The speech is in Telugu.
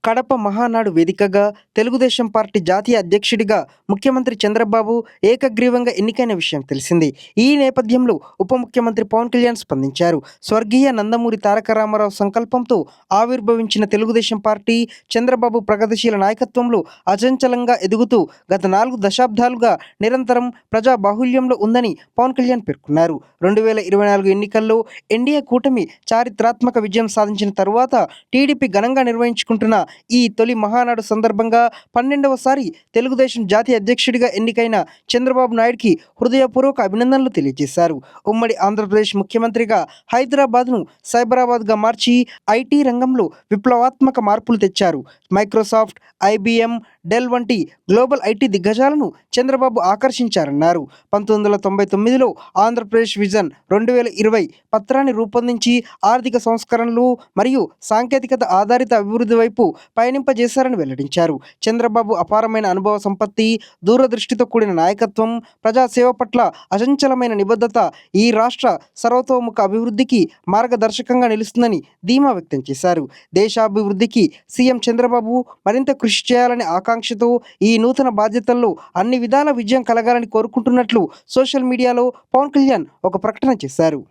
కడప మహానాడు వేదికగా తెలుగుదేశం పార్టీ జాతీయ అధ్యక్షుడిగా ముఖ్యమంత్రి చంద్రబాబు ఏకగ్రీవంగా ఎన్నికైన విషయం తెలిసింది. ఈ నేపథ్యంలో ఉప ముఖ్యమంత్రి పవన్ కళ్యాణ్ స్పందించారు. స్వర్గీయ నందమూరి తారక రామారావు సంకల్పంతో ఆవిర్భవించిన తెలుగుదేశం పార్టీ చంద్రబాబు ప్రగతిశీల నాయకత్వంలో అచంచలంగా ఎదుగుతూ గత 4 దశాబ్దాలుగా నిరంతరం ప్రజా బాహుళ్యంలో ఉందని పవన్ కళ్యాణ్ పేర్కొన్నారు. 2024 ఎన్నికల్లో ఎన్డీఏ కూటమి చారిత్రాత్మక విజయం సాధించిన తరువాత టీడీపీ ఘనంగా నిర్వహించుకుంటున్న ఈ తొలి మహానాడు సందర్భంగా 12వసారి తెలుగుదేశం జాతీయ అధ్యక్షుడిగా ఎన్నికైన చంద్రబాబు నాయుడికి హృదయపూర్వక అభినందనలు తెలియజేశారు. ఉమ్మడి ఆంధ్రప్రదేశ్ ముఖ్యమంత్రిగా హైదరాబాద్ను సైబరాబాద్గా మార్చి ఐటీ రంగంలో విప్లవాత్మక మార్పులు తెచ్చారు. మైక్రోసాఫ్ట్, ఐబీఎం, డెల్ వంటి గ్లోబల్ ఐటీ దిగ్గజాలను చంద్రబాబు ఆకర్షించారన్నారు. 1999లో ఆంధ్రప్రదేశ్ విజన్ 2020 పత్రాన్ని రూపొందించి ఆర్థిక సంస్కరణలు మరియు సాంకేతికత ఆధారిత అభివృద్ధి వైపు పయనింపజేశారని వెల్లడించారు. చంద్రబాబు అపారమైన అనుభవ సంపత్తి, దూరదృష్టితో కూడిన నాయకత్వం, ప్రజాసేవ పట్ల అచంచలమైన నిబద్ధత ఈ రాష్ట్ర సర్వతోముఖ అభివృద్ధికి మార్గదర్శకంగా నిలుస్తుందని ధీమా వ్యక్తం చేశారు. దేశాభివృద్ధికి సీఎం చంద్రబాబు మరింత కృషి చేయాలనే ఆకాంక్షతో ఈ నూతన బాధ్యతల్లో అన్ని విధాల విజయం కలగాలని కోరుకుంటున్నట్లు సోషల్ మీడియాలో పవన్ కళ్యాణ్ ఒక ప్రకటన చేశారు.